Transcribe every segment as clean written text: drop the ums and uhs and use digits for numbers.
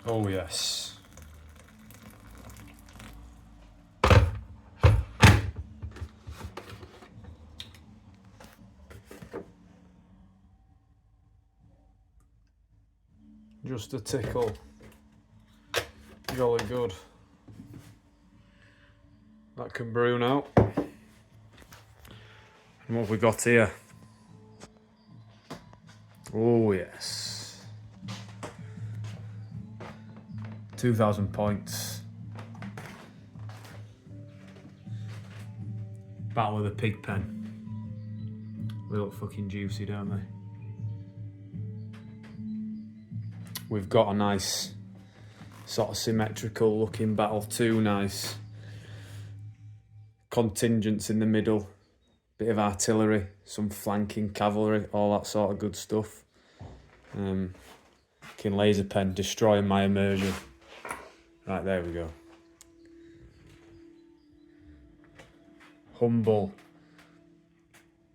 Oh yes. Just a tickle. Jolly good. That can brew now. And what have we got here? Oh yes. 2,000 points. Battle of the Pigpen. They look fucking juicy, don't they? We've got a nice sort of symmetrical looking battle too, nice contingents in the middle, bit of artillery, some flanking cavalry, all that sort of good stuff. Fucking laser pen destroying my immersion. Right, there we go. Humble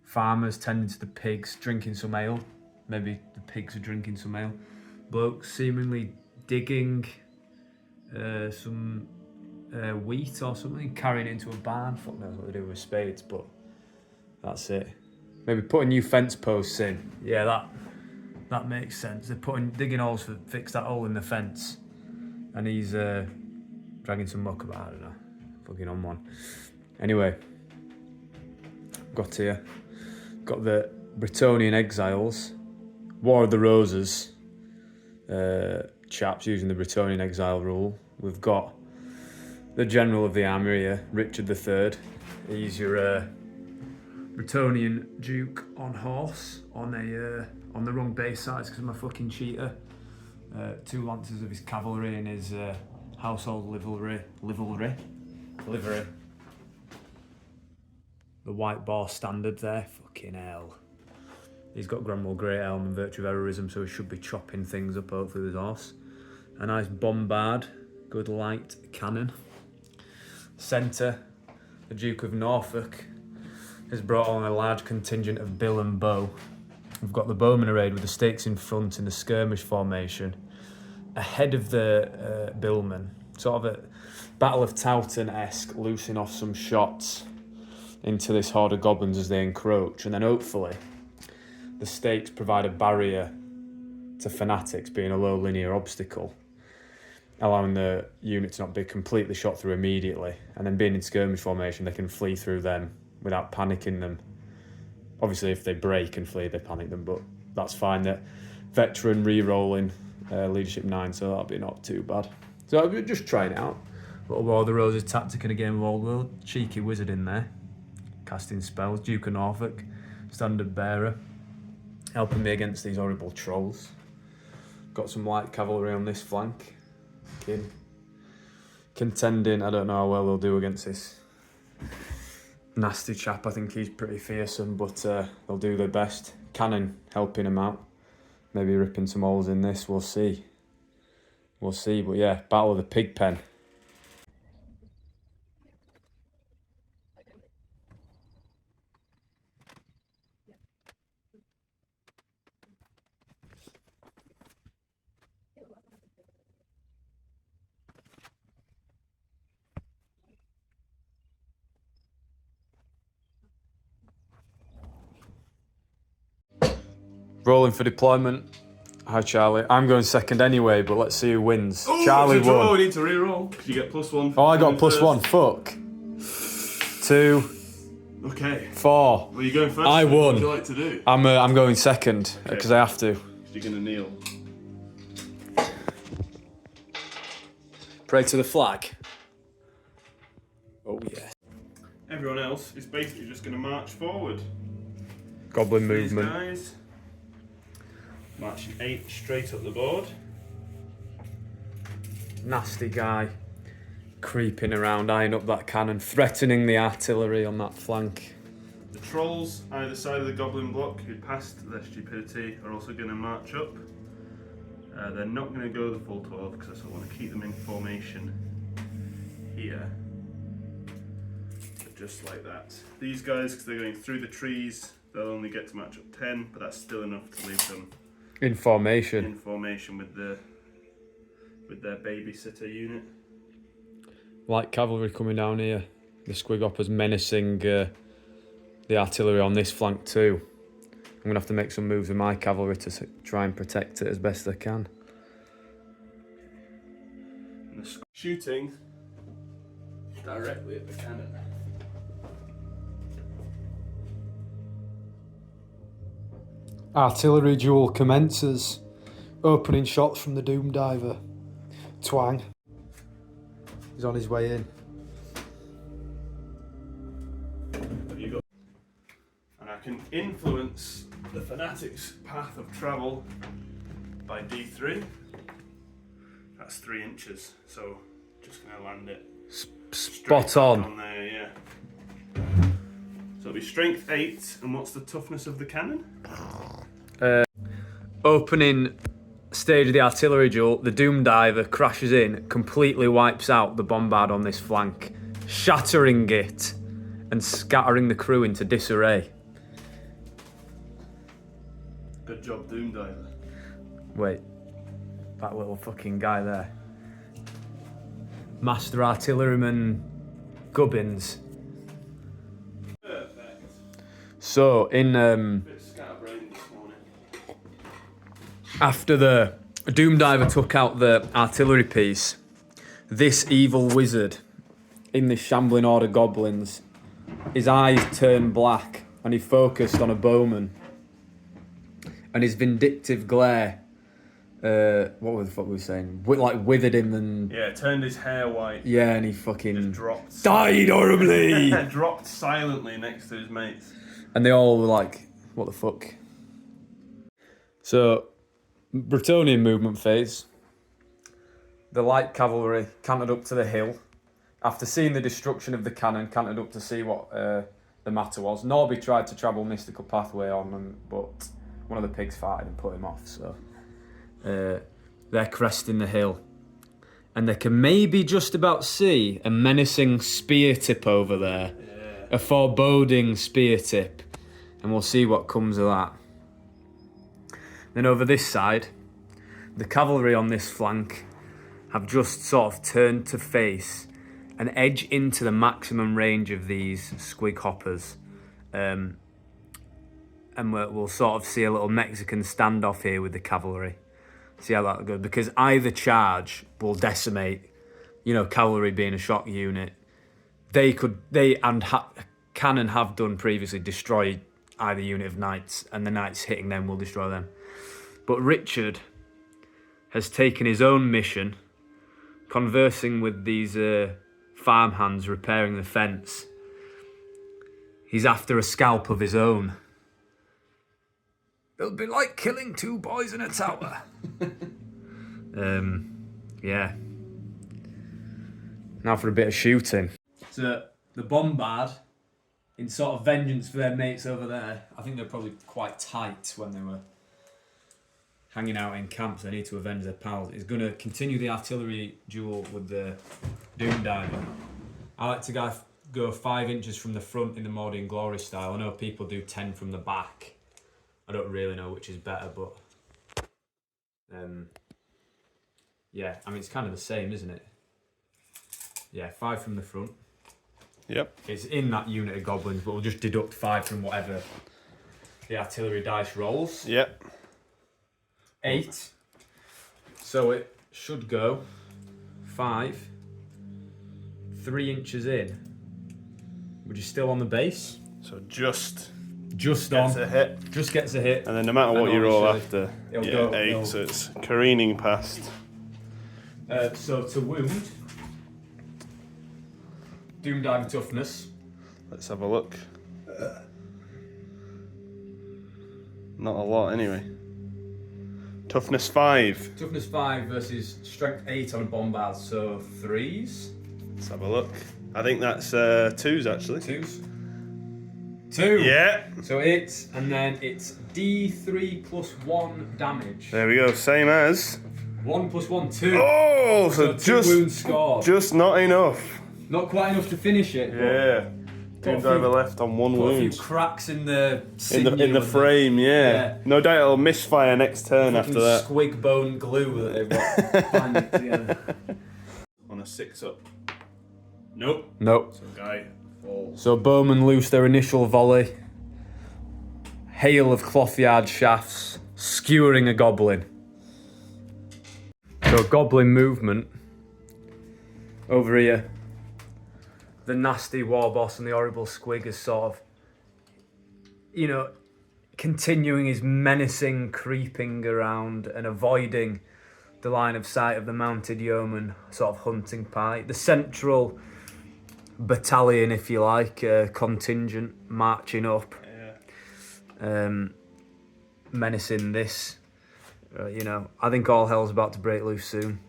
farmers tending to the pigs, drinking some ale. Maybe the pigs are drinking some ale. Blokes seemingly digging some wheat or something, carrying it into a barn. Fuck knows what they do with spades, but that's it. Maybe putting new fence posts in. Yeah, that makes sense. They're digging holes to fix that hole in the fence, and he's dragging some muck about. I don't know, fucking on one. Anyway, got here. Got the Bretonian exiles, War of the Roses. Chaps using the Bretonian exile rule. We've got the general of the army here, Richard III. He's your Bretonian duke on horse, on the wrong base size because I'm a fucking cheater. 2 lancers of his cavalry and his household livery. The white boar standard there, fucking hell. He's got Grumble Great Elm and Virtue of Heroism, so he should be chopping things up hopefully with his horse. A nice bombard, good light cannon. Centre, the Duke of Norfolk has brought on a large contingent of bill and bow. We've got the bowmen arrayed with the stakes in front in the skirmish formation. Ahead of the billmen, sort of a Battle of Towton-esque, loosing off some shots into this horde of goblins as they encroach, and then hopefully the stakes provide a barrier to fanatics, being a low linear obstacle, allowing the unit to not be completely shot through immediately, and then being in skirmish formation they can flee through them without panicking them. Obviously if they break and flee they panic them, but that's fine. They're veteran re-rolling leadership 9, so that'll be not too bad. So we're just trying it out. Little War of the Roses tactic in a game of Old World. Cheeky wizard in there, casting spells. Duke of Norfolk, standard bearer, helping me against these horrible trolls. Got some light cavalry on this flank. Contending, I don't know how well they'll do against this nasty chap. I think he's pretty fearsome, but they'll do their best. Cannon helping him out. Maybe ripping some holes in this, we'll see. But yeah, Battle of the Pigpen. Rolling for deployment. Hi Charlie. I'm going second anyway, but let's see who wins. Oh, Charlie won. Oh, we need to re-roll. You get +1. Oh, I got +1. Fuck. 2. Okay. 4. Well, you going first? I won. What would you like to do? I'm going second because I have to. You're gonna kneel. Pray to the flag. Oh yeah. Everyone else is basically just gonna march forward. Goblin These movement. guys marching 8 straight up the board. Nasty guy. Creeping around, eyeing up that cannon, threatening the artillery on that flank. The trolls either side of the goblin block who passed their stupidity are also going to march up. They're not going to go the full 12 because I still want to keep them in formation here. But just like that. These guys, because they're going through the trees, they'll only get to match up 10, but that's still enough to leave them In formation. in formation with the with their babysitter unit. Light cavalry coming down here. The squig hoppers menacing the artillery on this flank too. I'm going to have to make some moves with my cavalry to try and protect it as best I can. And the shooting directly at the cannon. Artillery duel commences. Opening shots from the Doom Diver. Twang. He's on his way in. Have you got? And I can influence the Fanatic's path of travel by D3. That's 3 inches, so just gonna land it Spot on. on there, yeah. So it'll be strength 8, and what's the toughness of the cannon? Opening stage of the artillery duel, the Doom Diver crashes in, completely wipes out the bombard on this flank, shattering it and scattering the crew into disarray. Good job, Doom Diver. Wait, that little fucking guy there. Master Artilleryman Gubbins. Perfect. So, in Bit scatterbrained this morning. after the Doom Diver took out the artillery piece, this evil wizard in this shambling horde of goblins, his eyes turned black and he focused on a bowman. And his vindictive glare, what the fuck were we saying? Like withered him and... Yeah, turned his hair white. Yeah, and he fucking... Just dropped. died horribly! Dropped silently next to his mates. And they all were like, what the fuck? So, Bretonnian movement phase. The light cavalry cantered up to the hill. After seeing the destruction of the cannon, cantered up to see what the matter was. Norby tried to travel mystical pathway on them, but one of the pigs farted and put him off, so... they're cresting the hill. And they can maybe just about see a menacing spear tip over there. Yeah. A foreboding spear tip. And we'll see what comes of that. Then over this side, the cavalry on this flank have just sort of turned to face and edge into the maximum range of these squig hoppers. And we'll sort of see a little Mexican standoff here with the cavalry. See how that goes, because either charge will decimate, cavalry being a shock unit. Cannon have done previously destroy either unit of knights, and the knights hitting them will destroy them. But Richard has taken his own mission, conversing with these farmhands repairing the fence. He's after a scalp of his own. It'll be like killing 2 boys in a tower. Yeah. Now for a bit of shooting. So the bombard, in sort of vengeance for their mates over there, I think they're probably quite tight when they were hanging out in camps. They need to avenge their pals. Is going to continue the artillery duel with the Doom Diver. I like to go 5 inches from the front in the Mordian Glory style. I know people do 10 from the back. I don't really know which is better, but yeah, I mean it's kind of the same, isn't it? Yeah, 5 from the front. Yep. It's in that unit of goblins, but we'll just deduct 5 from whatever the artillery dice rolls. Yep. 8. So it should go 5, 3 inches in. Which is still on the base. So just Just gets on. a hit. Just gets a hit. And then no matter what you roll after, it'll yeah, go 8, uphill. so it's careening past. So to wound, Doom Diver toughness. Let's have a look. Not a lot anyway. Toughness 5. Toughness 5 versus strength 8 on a bombard, so 3s. Let's have a look. I think that's 2s actually. 2s. 2. Yeah. So 8, and then it's D3 plus 1 damage. There we go. Same as. 1 plus 1, 2. Oh, so 2 wounds just scored. just not enough. Not quite enough to finish it. Yeah. Doom diver left on 1 Put a wound. few cracks in the In the frame, yeah. Yeah. No doubt it'll misfire next turn after that. Squig bone glue that they've got binding together. On a 6-up. Nope. Nope. So guy falls. So bowmen loose their initial volley. Hail of cloth-yard shafts, skewering a goblin. So goblin movement over here. The nasty war boss and the horrible squig is sort of, you know, continuing his menacing creeping around and avoiding the line of sight of the mounted yeoman sort of hunting party. The central battalion, if you like, contingent marching up, menacing this. You know, I think all hell's about to break loose soon.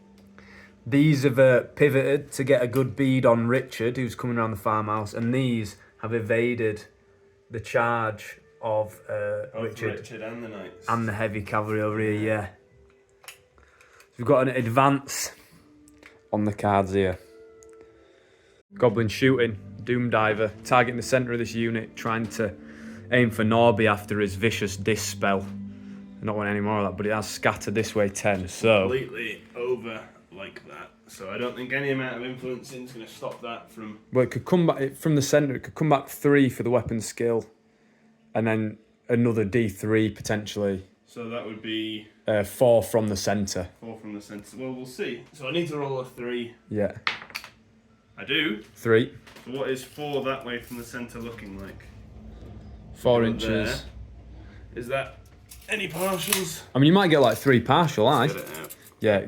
These have pivoted to get a good bead on Richard, who's coming around the farmhouse, and these have evaded the charge of Richard and the knights. and the heavy cavalry over here, yeah. So we've got an advance on the cards here. Goblin shooting, Doom Diver, targeting the centre of this unit, trying to aim for Norby after his vicious dispel. Not want any more of that, but it has scattered this way 10, so... Completely over like that. So I don't think any amount of influencing is going to stop that from... Well, it could come back from the centre, it could come back 3 for the weapon skill, and then another D3 potentially. So that would be... 4 from the centre. 4 from the centre. Well, we'll see. So I need to roll a 3. Yeah. I do. 3. So what is 4 that way from the centre looking like? 4 Go inches. there. Is that any partials? I mean, you might get like 3 partial, aye? Get it out.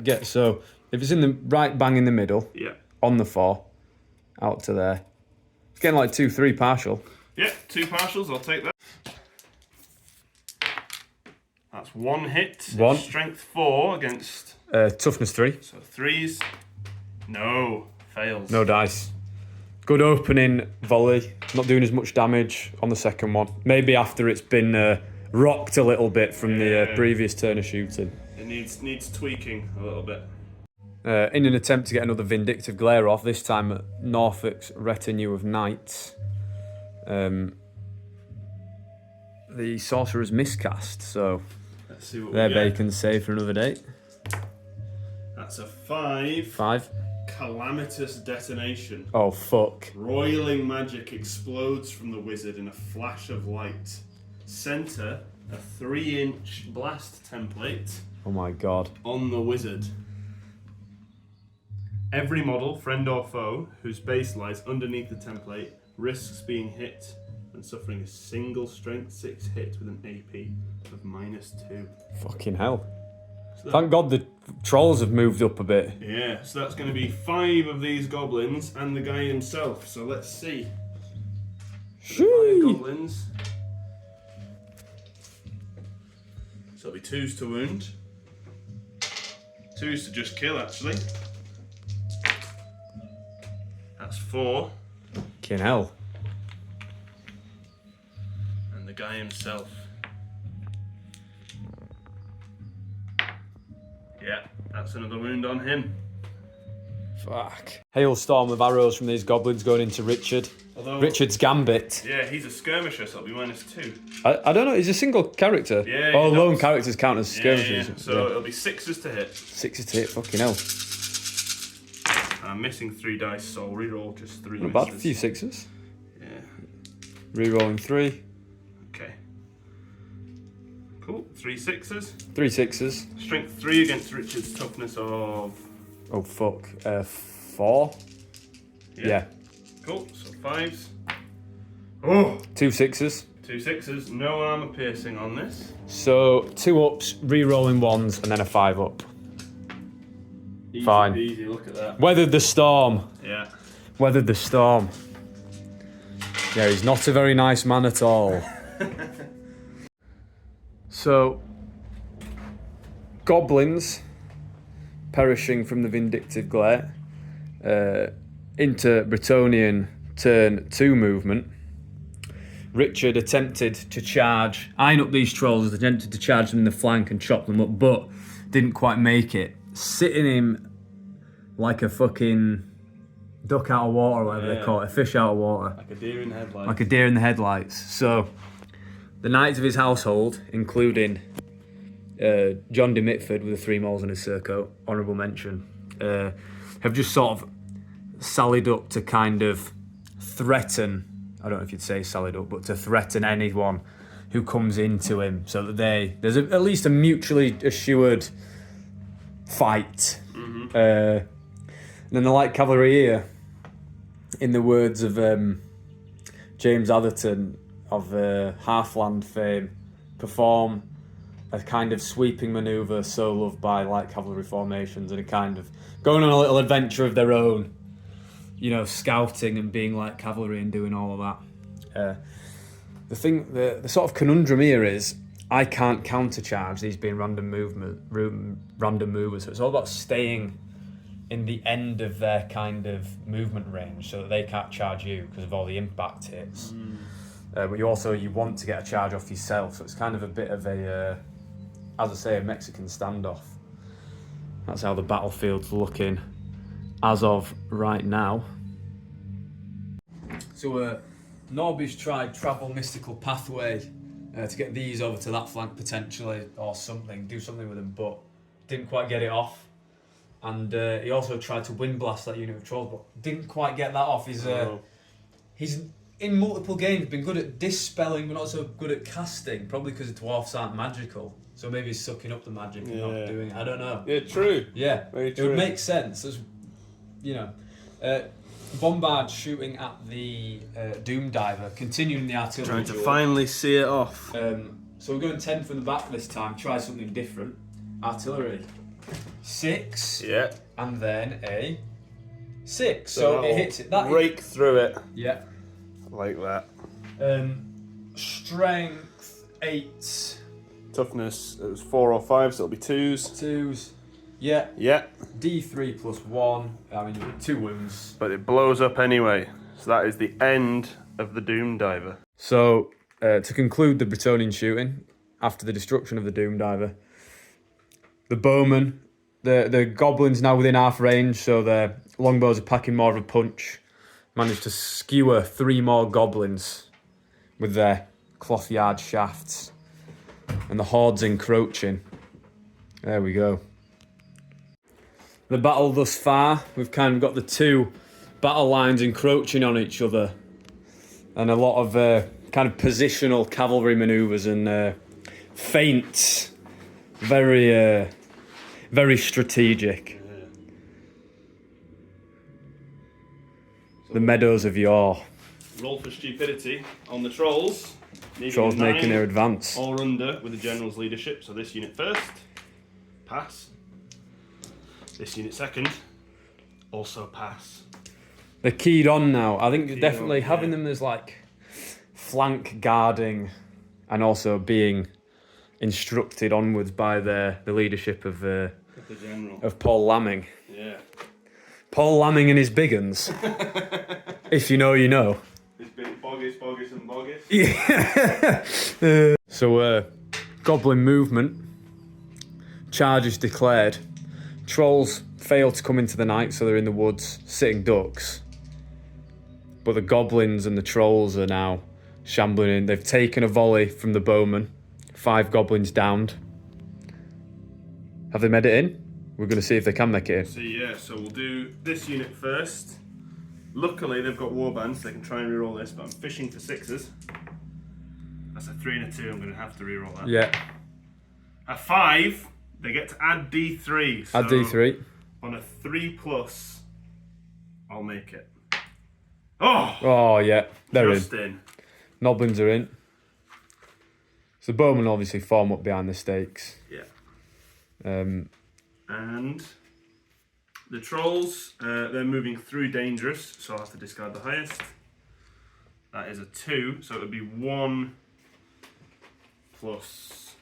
Yeah, so if it's in the right bang in the middle, Yeah. on the 4, out to there. It's getting like 2-3 partial. Yeah, 2 partials, I'll take that. That's 1 hit. 1. Strength 4 against... Toughness 3. So 3s. No. Fails. No dice. Good opening volley. Not doing as much damage on the second one. Maybe after it's been rocked a little bit from the previous turn of shooting. It needs tweaking a little bit. In an attempt to get another vindictive glare off, this time at Norfolk's retinue of knights. The sorcerer's miscast, so Let's see what their we get. bacon's saved for another day. That's a 5. 5. Calamitous detonation. Oh, fuck. Roiling magic explodes from the wizard in a flash of light. Center a 3-inch blast template Oh my god. on the wizard. Every model, friend or foe, whose base lies underneath the template risks being hit and suffering a single strength 6 hit with an AP of -2. Fucking hell. So that- Thank god the trolls have moved up a bit. Yeah, so that's going to be 5 of these goblins and the guy himself. So let's see. 5 goblins. So it'll be 2s to wound. 2s to just kill, actually. That's 4. Fucking hell. And the guy himself. Yeah, that's another wound on him. Fuck. Hailstorm of arrows from these goblins going into Richard. Although, Richard's gambit. Yeah, he's a skirmisher, so it'll be -2. I don't know, he's a single character. Yeah, Oh, he lone does. characters count as skirmishers. Yeah. So it'll be 6s to hit. 6 to hit, fucking hell. And I'm missing 3 dice, so I'll reroll just 3 Not bad, a misses. few 6s. Yeah. Rerolling 3. Okay. Cool. 3 6s. 3 6s. Strength 3 against Richard's toughness of... Oh, fuck. 4. Yeah. Cool. So 5s. Oh! 2 6s. 2 6s. No armor piercing on this. So 2 ups, rerolling 1s, and then a 5 up. Easy, Fine. Easy. Look at that. Weathered the storm. Yeah. Weathered the storm. Yeah, he's not a very nice man at all. So, goblins perishing from the vindictive glare into Bretonnian turn 2 movement. Richard attempted to charge, eyeing up these trolls, attempted to charge them in the flank and chop them up, but didn't quite make it. Sitting him like a fucking duck out of water, or whatever they call it, a fish out of water. Like a deer in the headlights. Like a deer in the headlights. So, the knights of his household, including John de Mitford with the 3 moles on his surcoat, honourable mention, have just sort of sallied up to kind of threaten, I don't know if you'd say sallied up, but to threaten anyone who comes into him, so that there's at least a mutually assured fight. Mm-hmm. And then the light cavalry here, in the words of James Atherton of Halfland fame, perform a kind of sweeping manoeuvre so loved by light cavalry formations, and a kind of going on a little adventure of their own, you know, scouting and being light cavalry and doing all of that. The sort of conundrum here is I can't countercharge these being random movers, so it's all about staying in the end of their kind of movement range so that they can't charge you because of all the impact hits. But you want to get a charge off yourself, so it's kind of a bit of a, as I say, a Mexican standoff. That's how the battlefield's looking as of right now. So Norby's tried travel mystical pathway to get these over to that flank potentially, or something, do something with them, but didn't quite get it off. And he also tried to wind blast that unit of trolls, but didn't quite get that off. He's in multiple games been good at dispelling, but not so good at casting, probably because the dwarfs aren't magical. So maybe he's sucking up the magic and not doing it. I don't know. Yeah, true. Yeah, very true. It would make sense. As, you know, Bombard shooting at the Doom Diver, continuing the artillery. Trying to duel. finally see it off. So we're going 10 from the back this time. Try something different. Artillery. 6. Yeah. And then a 6. So it hits it. That rake through it. Yeah. Like that. Strength 8. Toughness, it was 4 or 5, so it'll be 2s. 2s. Yeah. Yeah. D3 plus 1. I mean, 2 wounds. But it blows up anyway. So that is the end of the Doom Diver. So, to conclude the Bretonnian shooting, after the destruction of the Doom Diver, the bowmen, the goblins now within half range, so their longbows are packing more of a punch, managed to skewer 3 more goblins with their cloth yard shafts. And the horde's encroaching. There we go. The battle thus far, we've kind of got the 2 battle lines encroaching on each other, and a lot of kind of positional cavalry manoeuvres and feints. Very, very strategic. The meadows of yore. Roll for stupidity on the trolls. Trolls making their advance. Or under with the general's leadership. So this unit first. Pass. This unit second. Also pass. They're keyed on now. I think definitely having them as like flank guarding and also being instructed onwards by the leadership of the general. Of Paul Lamming. Yeah. Paul Lamming and his big uns. If you know, you know. His big boggis and boggis. Yeah. So, Goblin movement. Charges declared. Trolls fail to come into the night, so they're in the woods sitting ducks. But the goblins and the trolls are now shambling in. They've taken a volley from the bowman. 5 goblins downed. Have they made it in? We're going to see if they can make it in. So we'll do this unit first. Luckily, they've got warbands, so they can try and reroll this, but I'm fishing for 6s. That's a 3 and a 2, I'm going to have to reroll that. Yeah. A 5, they get to add D3. So add D3. On a 3+, I'll make it. Oh! Oh, yeah. They're just in. Noblins are in. So the bowmen obviously form up behind the stakes. Yeah. And the trolls, they're moving through dangerous, so I'll have to discard the highest. That is a 2, so it would be 1 plus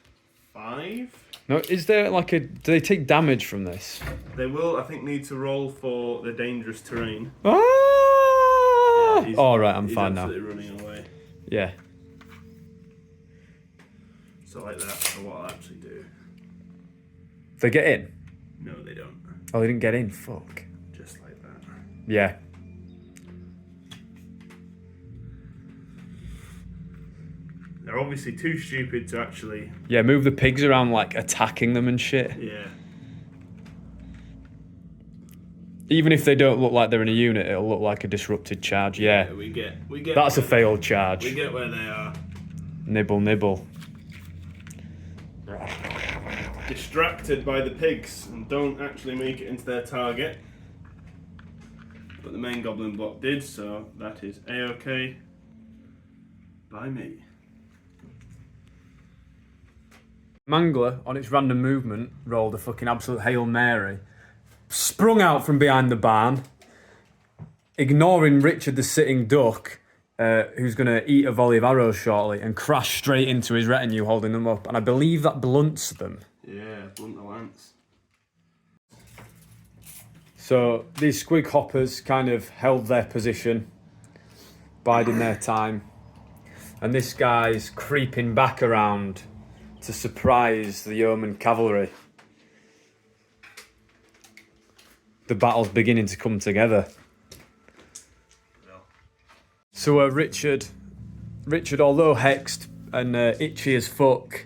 5. No, is there like a... Do they take damage from this? They will, I think, need to roll for the dangerous terrain. Ah! Yeah, all right, I'm fine now. He's absolutely running away. Yeah. So like that, so what I'll actually do... They get in? No, they don't. Oh, they didn't get in? Fuck. Just like that. Yeah. They're obviously too stupid to actually... Yeah, move the pigs around like attacking them and shit. Yeah. Even if they don't look like they're in a unit, it'll look like a disrupted charge. Yeah. We get. That's a failed charge. We get where they are. Nibble, nibble. Distracted by the pigs and don't actually make it into their target. But the main goblin block did, so that is A-okay by me. Mangler, on its random movement, rolled a fucking absolute Hail Mary. Sprung out from behind the barn, ignoring Richard the sitting duck, who's going to eat a volley of arrows shortly, and crash straight into his retinue holding them up. And I believe that blunts them. Yeah, blunt the lance. So these squig hoppers kind of held their position, biding their time. And this guy's creeping back around to surprise the yeoman cavalry. The battle's beginning to come together. So Richard, although hexed and itchy as fuck,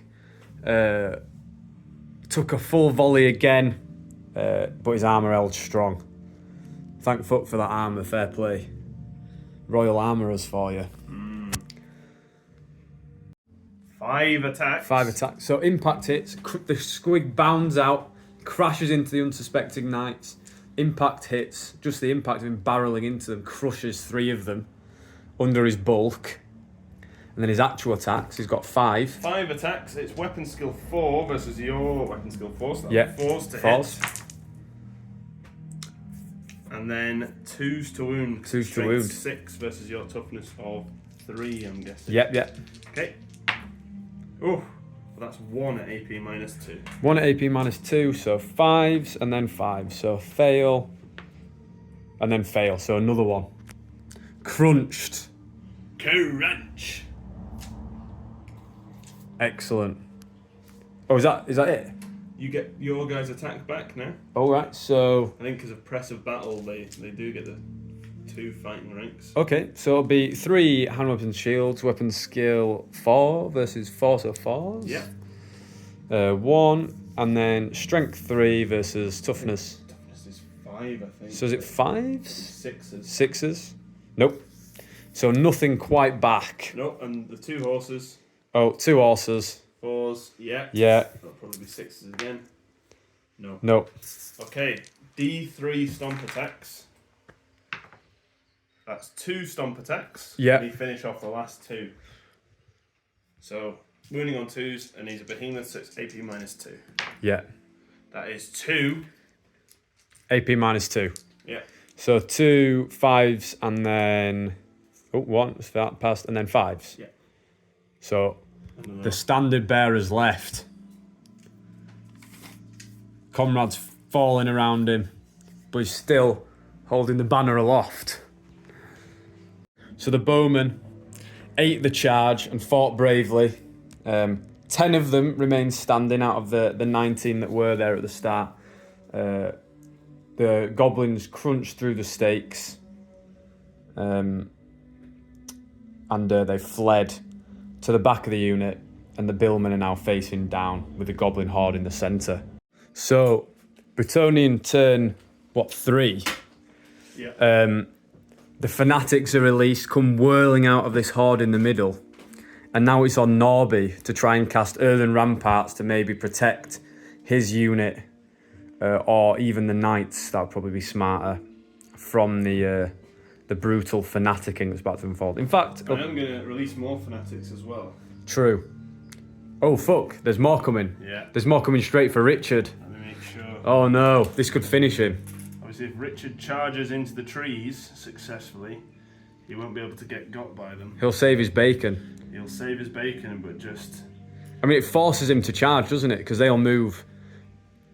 took a full volley again, but his armour held strong. Thank fuck for that armour, fair play. Royal armourers for you. 5 attacks. 5 attacks. So impact hits, the squig bounds out, crashes into the unsuspecting knights. Impact hits, just the impact of him barreling into them, crushes 3 of them under his bulk. And then his actual attacks, he's got 5. 5 attacks, it's weapon skill 4 versus your weapon skill 4, so Yeah, 4s to hit. And then 2s to wound. 2s to Strength wound. 6 versus your toughness of 3, I'm guessing. Yep. Okay. Oh, well, that's 1 at AP minus 2. 1 at AP minus 2, so 5s and then 5. So fail and then fail. So another one. Crunched. Crunch. Excellent. Oh, is that it? You get your guys' attack back now. All right, so... I think because of press of battle, they do get the 2 fighting ranks. Okay, so it'll be 3 hand weapons shields, weapon skill 4 versus 4, so 4s. Yeah. 1, and then strength 3 versus toughness. Toughness is 5, I think. So is it 5s? 6s. 6s? Nope. So nothing quite back. Nope, and the 2 horses. Oh, 2 horses. 4s, yeah. Yeah. That'll probably be 6s again. No. Nope. Okay, D3 stomp attacks. That's 2 stomp attacks. Yeah. And you finish off the last 2. So, wounding on 2s, and he's a behemoth, so it's AP minus 2. Yeah. That is 2. AP minus 2. Yeah. So 2 5s and then... Oh, 1, that passed, and then 5s. Yeah. So the standard bearer's left. Comrades falling around him, but he's still holding the banner aloft. So the bowmen ate the charge and fought bravely. 10 of them remained standing out of the 19 that were there at the start. The goblins crunched through the stakes. And they fled to the back of the unit, and the billmen are now facing down with the goblin horde in the centre. So, Bretonnian turn, 3? Yeah. The fanatics are released, come whirling out of this horde in the middle, and now it's on Norby to try and cast earthen ramparts to maybe protect his unit, or even the knights. That would probably be smarter, from the brutal fanaticking that's about to unfold. In fact... I am going to release more fanatics as well. True. Oh, fuck. There's more coming. Yeah. There's more coming straight for Richard. Let me make sure. Oh, no. This could finish him. Obviously, if Richard charges into the trees successfully, he won't be able to get got by them. He'll save his bacon. He'll save his bacon, but just... I mean, it forces him to charge, doesn't it? Because they'll move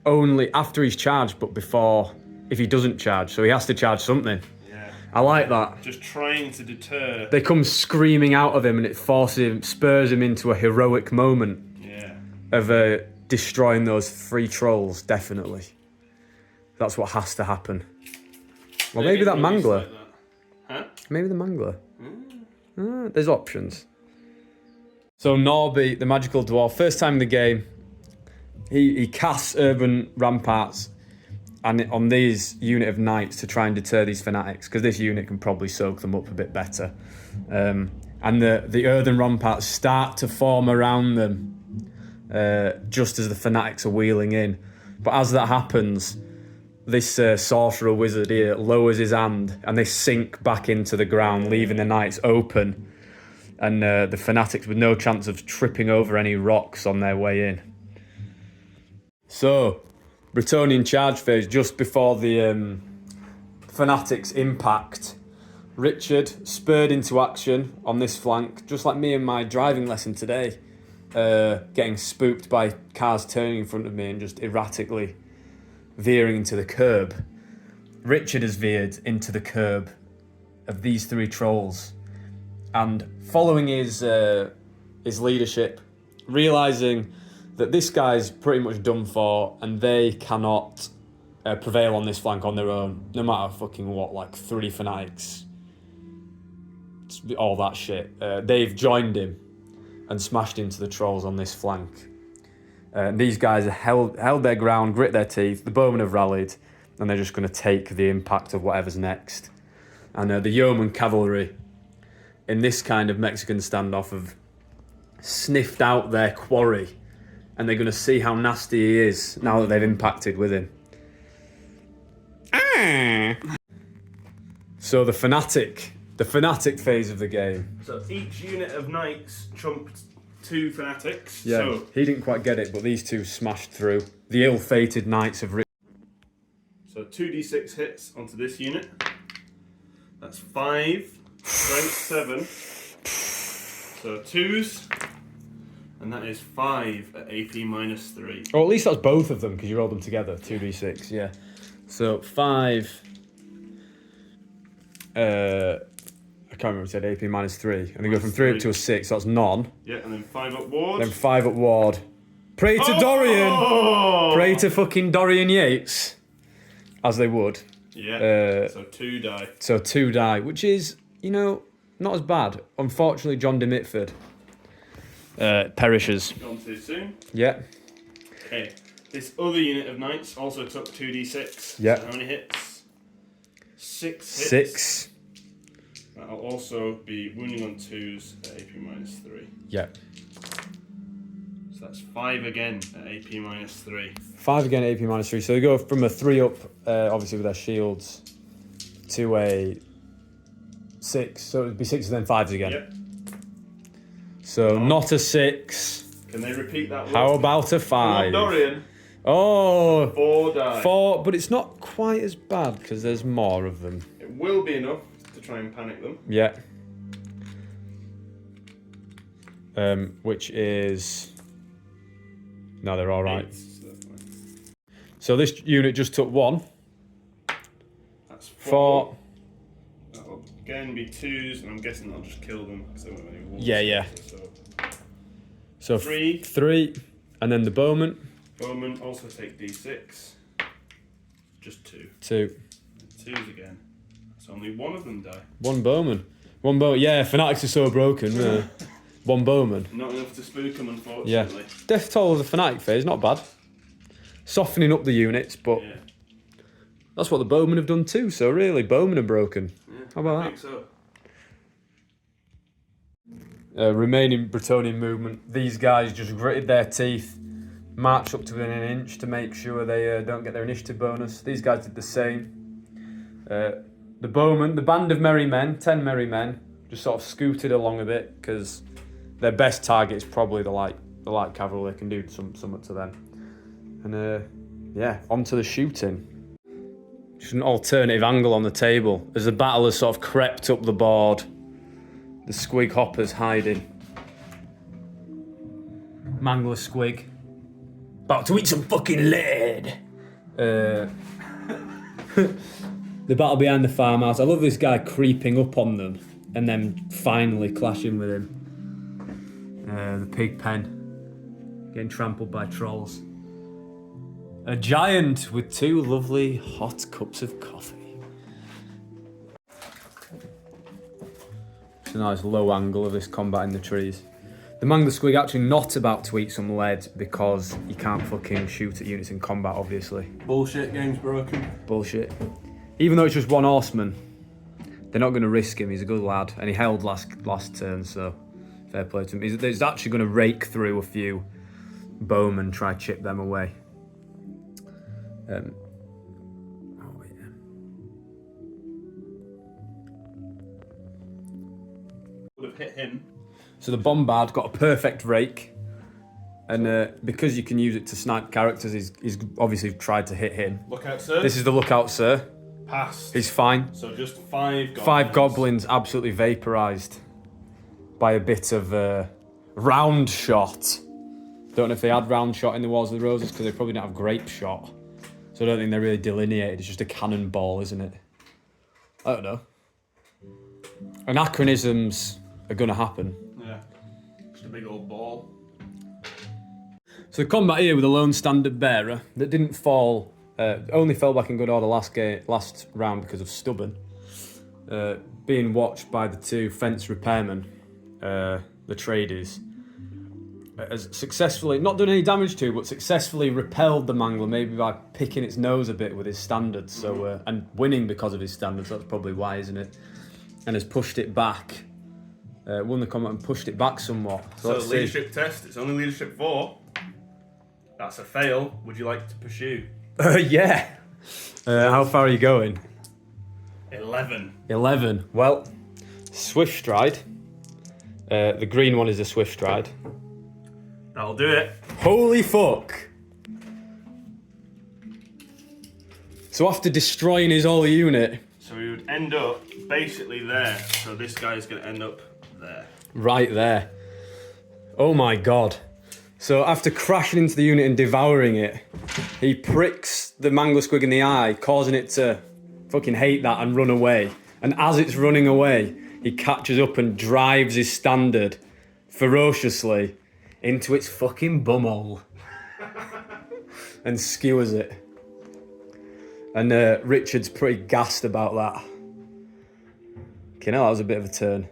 only after he's charged, but before, if he doesn't charge. So he has to charge something. Yeah. I like that. Just trying to deter... They come screaming out of him, and it forces him, spurs him into a heroic moment. Yeah. Of destroying those 3 trolls, definitely. That's what has to happen. Well, maybe that mangler. Like that. Huh? Maybe the mangler. There's options. So Norby, the magical dwarf, first time in the game, he casts urban ramparts and on these unit of knights to try and deter these fanatics, because this unit can probably soak them up a bit better. And the earthen ramparts start to form around them just as the fanatics are wheeling in. But as that happens, this sorcerer wizard here lowers his hand and they sink back into the ground, leaving the knights open. And the fanatics with no chance of tripping over any rocks on their way in. So, Bretonnian charge phase just before the fanatics impact. Richard spurred into action on this flank, just like me in my driving lesson today, getting spooked by cars turning in front of me and just erratically veering into the curb. Richard has veered into the curb of these three trolls. And following his leadership, realising that this guy's pretty much done for and they cannot prevail on this flank on their own, no matter fucking what, like 3 fanatics, all that shit. They've joined him and smashed into the trolls on this flank. These guys have held their ground, grit their teeth, the bowmen have rallied, and they're just going to take the impact of whatever's next. And the yeoman cavalry, in this kind of Mexican standoff, have sniffed out their quarry, and they're going to see how nasty he is now that they've impacted with him. So the fanatic phase of the game. So each unit of knights trumped 2 fanatics. Yeah, So he didn't quite get it, but these two smashed through. The ill-fated knights of... So 2d6 hits onto this unit. That's 5. Strength 7. So 2s. And that is 5 at AP minus 3. Or at least that's both of them, because you rolled them together. 2d6, yeah. So 5... I can't remember what I said, AP minus 3. And they go from 3 up to a 6, so that's none. Yeah, and then 5 up ward. Then 5 up ward. Pray to Dorian! Pray to fucking Dorian Yates. As they would. Yeah, so 2 die. So 2 die, which is, you know, not as bad. Unfortunately, John de Mitford perishes. Gone too soon. Yeah. Okay, this other unit of knights also took 2d6. Yeah. So how many hits? 6 hits. 6. That'll also be wounding on 2s at AP minus 3. Yeah. So that's 5 again at AP minus 3. 5 again at AP minus 3. So they go from a 3 up, obviously with their shields, to a 6. So it would be 6 and then 5s again. Yep. So not a 6. Can they repeat that one? How about a Come 5? on, Dorian. Oh! 4 die. 4, but it's not quite as bad because there's more of them. It will be enough to try and panic them. Yeah. Which is... No, they're all right. 8, so that's fine. So this unit just took 1. That's 4. That'll again be 2s, and I'm guessing that'll just kill them because they won't have any wolves. Yeah. So 3. 3. And then the bowman. Bowmen also take d6. Just 2. 2. 2s again. So only 1 of them die. 1 bowman. 1 bowman. Yeah, fanatics are so broken. 1 bowman. Not enough to spook them, unfortunately. Yeah. Death toll of the fanatic phase, not bad. Softening up the units, but Yeah. that's what the bowmen have done too. So really, bowmen are broken. Yeah, How about I that? think so. Remaining Bretonnian movement. These guys just gritted their teeth, marched up to within an inch to make sure they don't get their initiative bonus. These guys did the same. The bowmen, the band of merry men, 10 merry men, just sort of scooted along a bit because their best target is probably the light cavalry. They can do something to them. And yeah, on to the shooting. Just an alternative angle on the table as the battle has sort of crept up the board. The squig hopper's hiding. Mangler squig. About to eat some fucking lead. The battle behind the farmhouse. I love this guy creeping up on them and then finally clashing with him. The Pigpen getting trampled by trolls. A giant with 2 lovely hot cups of coffee. It's a nice low angle of this combat in the trees. The Mangler Squig actually not about to eat some lead because you can't fucking shoot at units in combat, obviously. Bullshit, game's broken. Bullshit. Even though it's just one horseman, they're not going to risk him. He's a good lad, and he held last turn, so fair play to him. He's actually going to rake through a few bowmen, try chip them away. Would have hit him. So the bombard got a perfect rake, and because you can use it to snipe characters, he's obviously tried to hit him. Look out, sir. This is the lookout, sir. Passed. He's fine. So just 5 goblins. 5 goblins absolutely vaporised by a bit of round shot. Don't know if they had round shot in the Wars of the Roses because they probably didn't have grape shot. So I don't think they're really delineated. It's just a cannonball, isn't it? I don't know. Anachronisms are going to happen. Yeah. Just a big old ball. So the combat here with a lone standard bearer that didn't fall, only fell back in good order last round because of stubborn, being watched by the 2 fence repairmen, the tradies, has successfully, not done any damage to, but successfully repelled the Mangler, maybe by picking its nose a bit with his standards, so and winning because of his standards, that's probably why, isn't it? And has pushed it back, won the combat and pushed it back somewhat. So leadership test, it's only leadership 4. That's a fail. Would you like to pursue? Yeah. How far are you going? 11. 11. Well, Swift Stride. The green one is a Swift Stride. That'll do it. Holy fuck. So after destroying his whole unit... So we would end up basically there. So this guy's going to end up there. Right there. Oh my god. So after crashing into the unit and devouring it, he pricks the Mangler Squig in the eye, causing it to fucking hate that and run away. And as it's running away, he catches up and drives his standard ferociously into its fucking bumhole and skewers it. And Richard's pretty gassed about that. Okay, now that was a bit of a turn.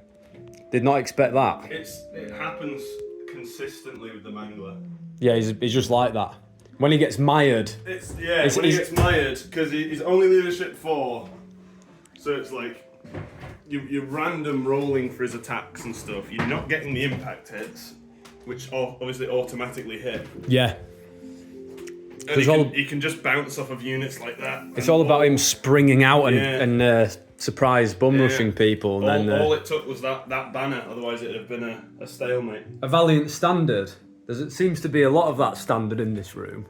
Did not expect that. It happens consistently with the Mangler. Yeah, he's just like that. When he gets mired. When he gets mired, because he's only leadership 4. So it's like, you're random rolling for his attacks and stuff. You're not getting the impact hits, which obviously automatically hit. Yeah. And he can just bounce off of units like that. It's all about him springing out and surprise bum rushing people. And all it took was that banner, otherwise it'd have been a stalemate. A valiant standard. There seems to be a lot of that standard in this room.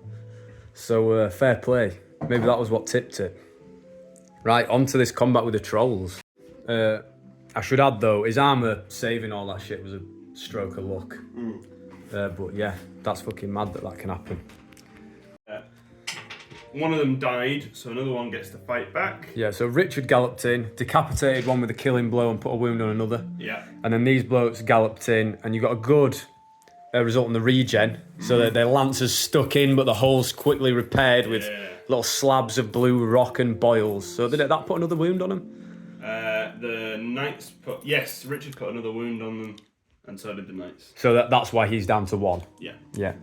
So fair play. Maybe that was what tipped it. Right, on to this combat with the trolls. I should add though, his armour saving all that shit was a stroke of luck. But yeah, that's fucking mad that can happen. One of them died, so another one gets to fight back. Yeah, so Richard galloped in, decapitated one with a killing blow and put a wound on another. Yeah. And then these blokes galloped in, and you got a good result in the regen, so that their lances stuck in, but the holes quickly repaired with little slabs of blue rock and boils. So did that put another wound on them? The knights Richard put another wound on them, and so did the knights. So that's why he's down to 1. Yeah. Yeah.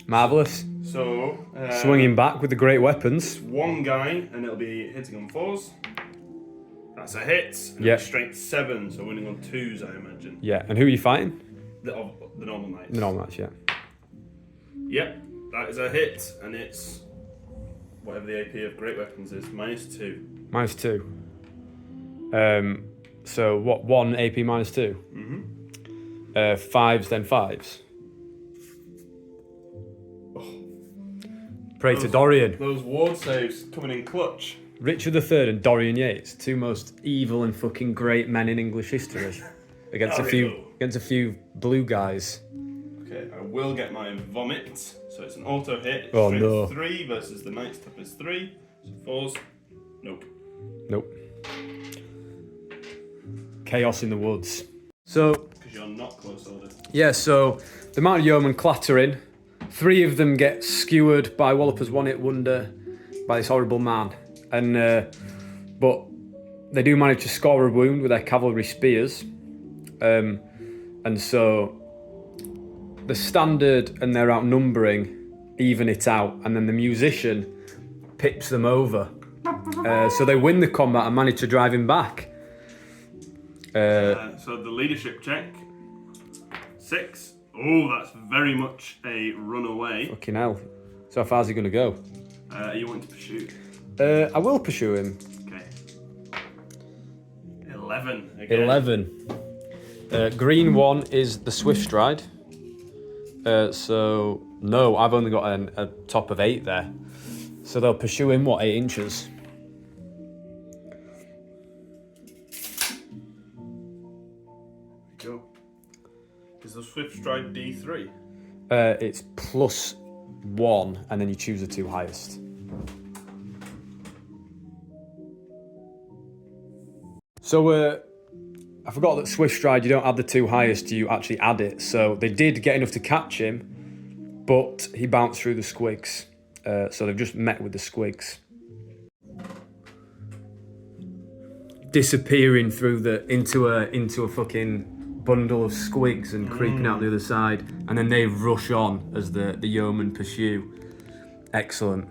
Marvellous. So... swinging back with the great weapons. One guy, and it'll be hitting on 4s. That's a hit. And Yeah. Strength 7, so winning on 2s, I imagine. Yeah, and who are you fighting? The normal knights. The normal match, yeah. Yep, that is a hit, and it's whatever the AP of great weapons is, -2. -2. So what, 1 AP -2? Mm-hmm. 5s, then 5s. Pray to Dorian. Those ward saves coming in clutch. Richard III and Dorian Yates, 2 most evil and fucking great men in English history, against a few blue guys. Okay, I will get my vomit. So it's an auto hit. Oh, Strength no. 3 versus the knight's toughness 3. So 4s. Nope. Chaos in the woods. So Because you're not close order. yeah, so the mounted yeomen clatter in. 3 of them get skewered by Walloper's one-hit wonder by this horrible man. And but they do manage to score a wound with their cavalry spears. And so the standard and their outnumbering even it out, and then the musician pips them over. So they win the combat and manage to drive him back. So the leadership check. 6. Oh, that's very much a runaway. Fucking hell. So how far's he going to go? You want to pursue? I will pursue him. Okay. 11 again. 11. Green one is the swift stride. So no, I've only got a top of 8 there. So they'll pursue him, what, 8 inches? Go. Is the swift stride D3? It's +1, and then you choose the 2 highest. So I forgot that swift stride, you don't add the 2 highest, you actually add it. So they did get enough to catch him, but he bounced through the squigs. So they've just met with the squigs. Disappearing through into a fucking bundle of squigs and creeping out the other side, and then they rush on as the yeomen pursue. Excellent.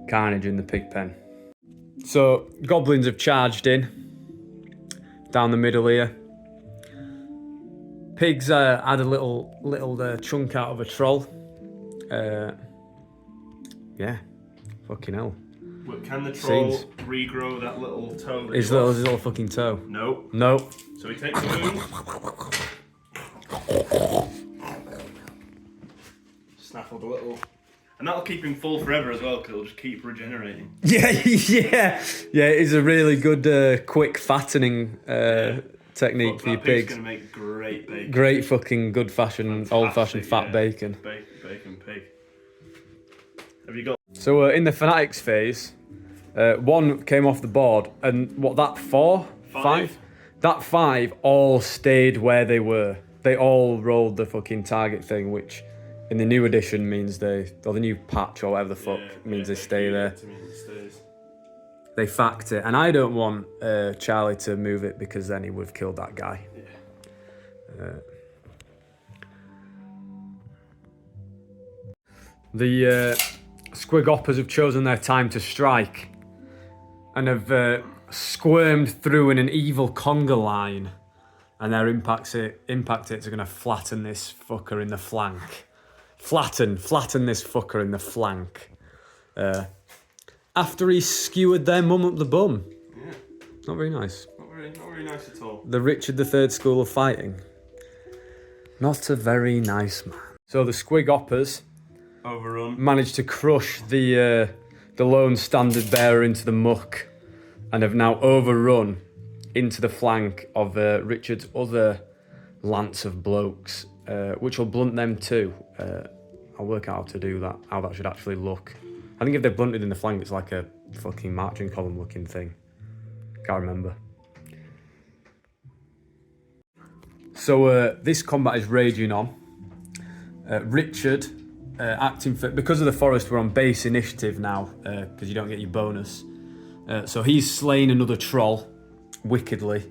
Carnage in the Pigpen. So goblins have charged in down the middle here. Pigs had a little chunk out of a troll. Yeah, fucking hell. But can the troll Scenes. regrow that little toe? That His little fucking toe. No. No. So he takes a wound. Snaffled a little. And that'll keep him full forever as well, because it'll just keep regenerating. Yeah. It's a really good quick fattening technique for your that pigs. Gonna make great bacon. Great fucking old-fashioned fat yeah. bacon. Bacon pig. Have you got? So in the fanatics phase, 1 came off the board, and what, that 4? 5? That 5 all stayed where they were. They all rolled the fucking target thing, which in the new edition means or the new patch or whatever the fuck means they stay there. They fact it, and I don't want Charlie to move it because then he would have killed that guy. Yeah. The squigoppers have chosen their time to strike and have squirmed through in an evil conga line, and their impact hits are going to flatten this fucker in the flank. Flatten this fucker in the flank. After he skewered their mum up the bum. Yeah. Not very nice. Not very nice at all. The Richard III school of fighting. Not a very nice man. So the squigoppers Overrun. managed to crush the lone standard bearer into the muck, and have now overrun into the flank of Richard's other lance of blokes, which will blunt them too. I'll work out how to do that, how that should actually look. I think if they're blunted in the flank, it's like a fucking marching column looking thing. Can't remember. So this combat is raging on. Richard, acting for, because of the forest, we're on base initiative now, because you don't get your bonus. So he's slain another troll, wickedly.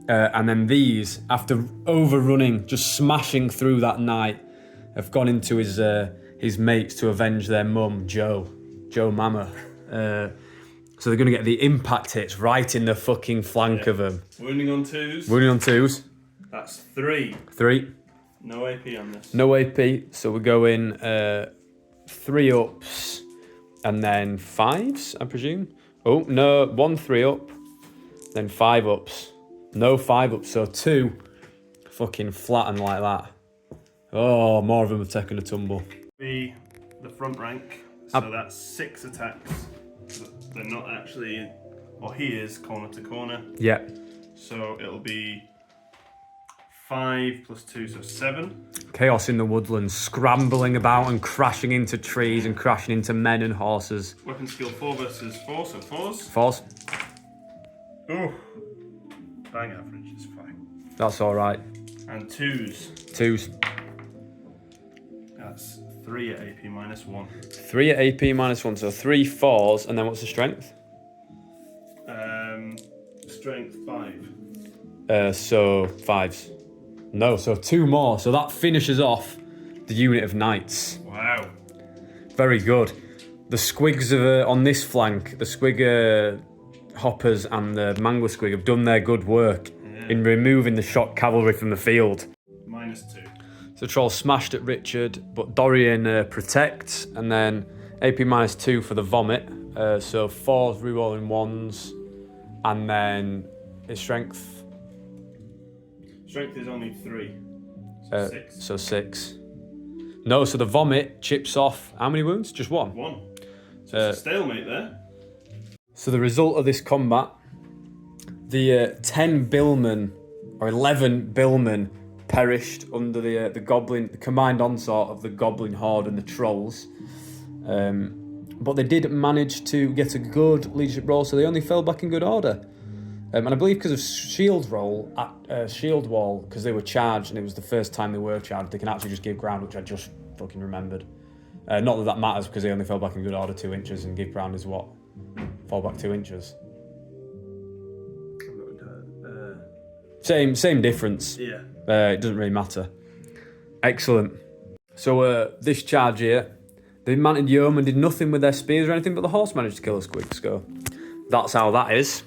And then these, after overrunning, just smashing through that night, have gone into his mates to avenge their mum, Joe Mama. So they're going to get the impact hits right in the fucking flank of them. Wounding on 2s. Wounding on 2s. That's 3. 3. No AP on this. No AP, so we're going 3 ups and then 5s, I presume. Oh, no, 1 3 up, then 5 ups. No 5 ups, so 2 fucking flatten like that. Oh, more of them have taken a tumble. Be the front rank, so that's 6 attacks. They're not actually, or he is corner to corner. Yeah. So it'll be 5 plus 2, so 7. Chaos in the woodlands, scrambling about and crashing into trees and crashing into men and horses. Weapon skill 4 versus 4, so 4s. 4s. Oh, bang average is fine. That's all right. And 2s. 2s. That's 3 at AP minus 1. 3 at AP minus 1, so 3 4s, and then what's the strength? Strength 5. So 5s. No, so 2 more. So that finishes off the unit of knights. Wow. Very good. The squigs on this flank, the squig hoppers and the mangler squig have done their good work in removing the shock cavalry from the field. -2. So Troll smashed at Richard, but Dorian protects, and then AP -2 for the vomit. So 4 rerolling 1s, and then his strength. Strength is only 3. So 6. So 6. No, so the vomit chips off. How many wounds? Just 1. 1. So it's a stalemate there. So the result of this combat, the 10 billmen, or 11 billmen, perished under the goblin, the combined onslaught of the goblin horde and the trolls. But they did manage to get a good leadership role, so they only fell back in good order. And I believe because of shield roll at shield wall, because they were charged and it was the first time they were charged, they can actually just give ground, which I just fucking remembered. Not that that matters, because they only fell back in good order 2 inches, and give ground is what? Fall back 2 inches. Same difference. Yeah. It doesn't really matter. Excellent. So this charge here, the mounted yeomen did nothing with their spears or anything, but the horse managed to kill a squig. So that's how that is.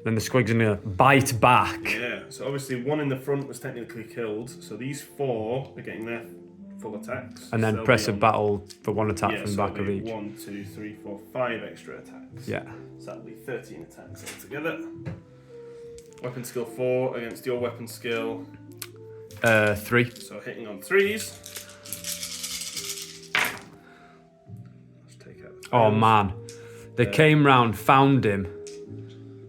Then the squig's gonna bite back. Yeah. So obviously 1 in the front was technically killed. So these 4 are getting their full attacks. And then press a battle for 1 attack from the back of each. 1, 2, 3, 4, 5 extra attacks. Yeah. So that'll be 13 attacks altogether. Weapon skill 4 against your weapon skill 3. So hitting on 3s. Let's take out the Oh fails. man. They came round, found him,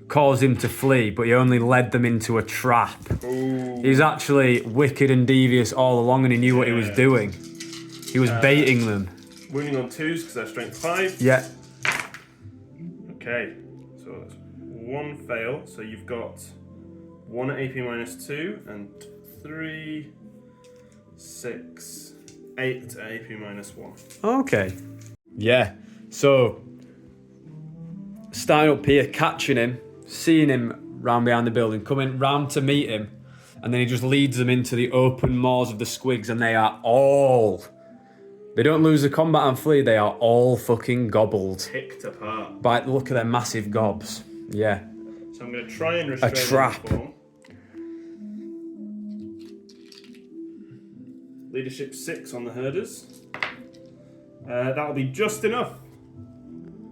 caused him to flee, but he only led them into a trap. Ooh. He's actually wicked and devious all along, and he knew what he was doing. He was baiting them. Wounding on 2s because they're strength 5. Yeah. Okay, so that's 1 fail. So you've got 1 at AP -2 and 3, 6, 8 at AP -1. Okay. Yeah. So, starting up here, catching him, seeing him round behind the building, coming round to meet him, and then he just leads them into the open maws of the squigs, and they don't lose the combat and flee, they are all fucking gobbled. Picked apart. By the look of their massive gobs. Yeah. So I'm going to try and restrain trap. them form. Leadership 6 on the herders. That'll be just enough.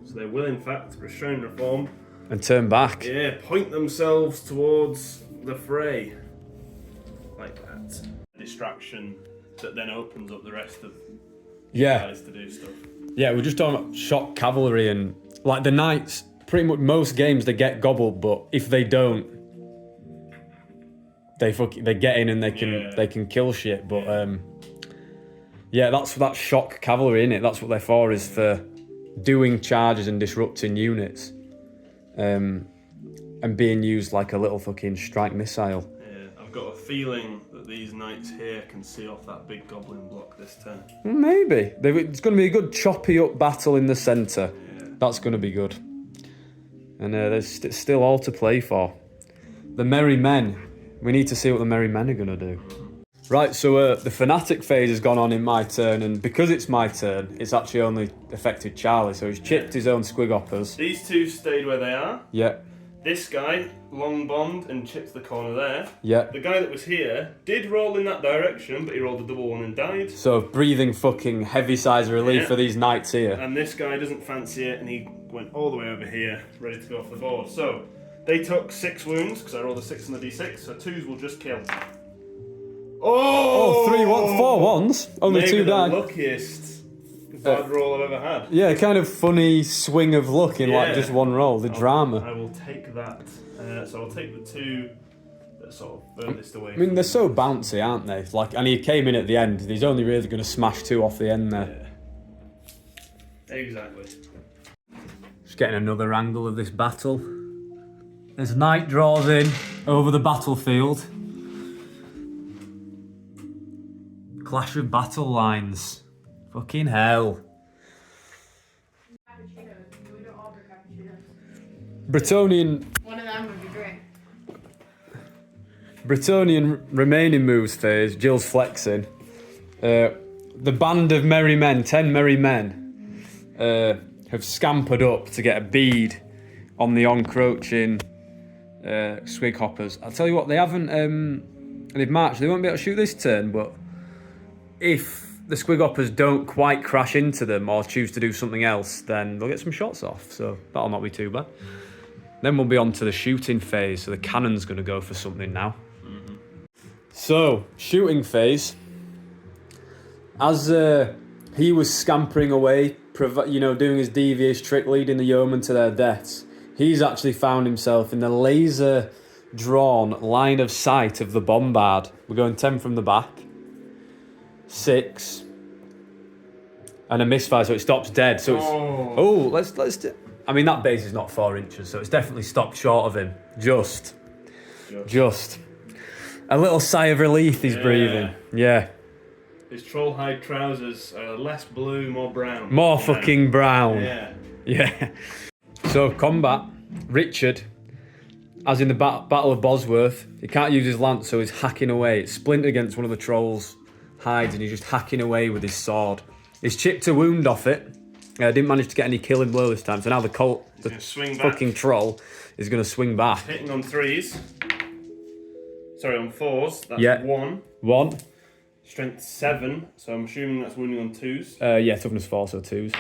So they will in fact restrain reform. And turn back. Yeah, point themselves towards the fray. Like that. Distraction that then opens up the rest of Yeah. guys to do stuff. Yeah, we're just talking about shock cavalry, and like the knights, pretty much most games they get gobbled, but if they don't, they get in and they can kill shit. But yeah, that's shock cavalry, innit? That's what they're for, is for doing charges and disrupting units, and being used like a little fucking strike missile. Yeah, I've got a feeling that these knights here can see off that big goblin block this turn. Maybe it's going to be a good choppy up battle in the centre. Yeah. That's going to be good. And there's still all to play for. The Merry Men. We need to see what the Merry Men are going to do. Right, so the Fanatic phase has gone on in my turn, and because it's my turn, it's actually only affected Charlie, so he's chipped his own squig hoppers. These 2 stayed where they are. Yeah, This guy long bombed and chipped the corner there. yeah. The guy that was here did roll in that direction, but he rolled a double 1 and died. So breathing fucking heavy sighs of relief Yeah. for these knights here. And this guy doesn't fancy it, and he went all the way over here, ready to go off the board. So they took 6 wounds, because I rolled a 6 on the d6, so 2s will just kill. Oh, 4 ones. Only Maybe 2 the died. luckiest bad roll I've ever had. Yeah, kind of funny swing of luck in like Yeah. just one roll. The drama. I will take that. So I'll take the 2 that sort of furthest away. I mean, they're so bouncy, aren't they? Like, and he came in at the end. He's only really going to smash 2 off the end there. Yeah. Exactly. Just getting another angle of this battle. As night draws in over the battlefield. Clash of battle lines. Fucking hell. Cappuccinos. We don't order cappuccinos. Bretonian. One of them would be great. Bretonian remaining moves phase. Jill's flexing. The band of merry men, 10 merry men, have scampered up to get a bead on the encroaching swig hoppers. I'll tell you what, they haven't. They've marched. They won't be able to shoot this turn, but if the squig hoppers don't quite crash into them or choose to do something else, then they'll get some shots off. So that'll not be too bad. Then we'll be on to the shooting phase. So the cannon's going to go for something now. Mm-hmm. So shooting phase. As he was scampering away, doing his devious trick, leading the yeomen to their deaths, he's actually found himself in the laser-drawn line of sight of the bombard. We're going 10 from the back. 6. And a misfire, so it stops dead. So it's... let's do... I mean, that base is not 4 inches, so it's definitely stopped short of him. Just. A little sigh of relief he's breathing. Yeah. His troll hide trousers are less blue, more brown. More fucking brown. Yeah. So, combat. Richard, as in the Battle of Bosworth, he can't use his lance, so he's hacking away. It's splintered against one of the trolls' hides, and he's just hacking away with his sword. He's chipped a wound off it. Didn't manage to get any killing blow this time, so now the fucking troll is going to swing back. Hitting on 3s. Sorry, on 4s. That's 1. 1. Strength 7, so I'm assuming that's wounding on 2s. Toughness 4, so 2s.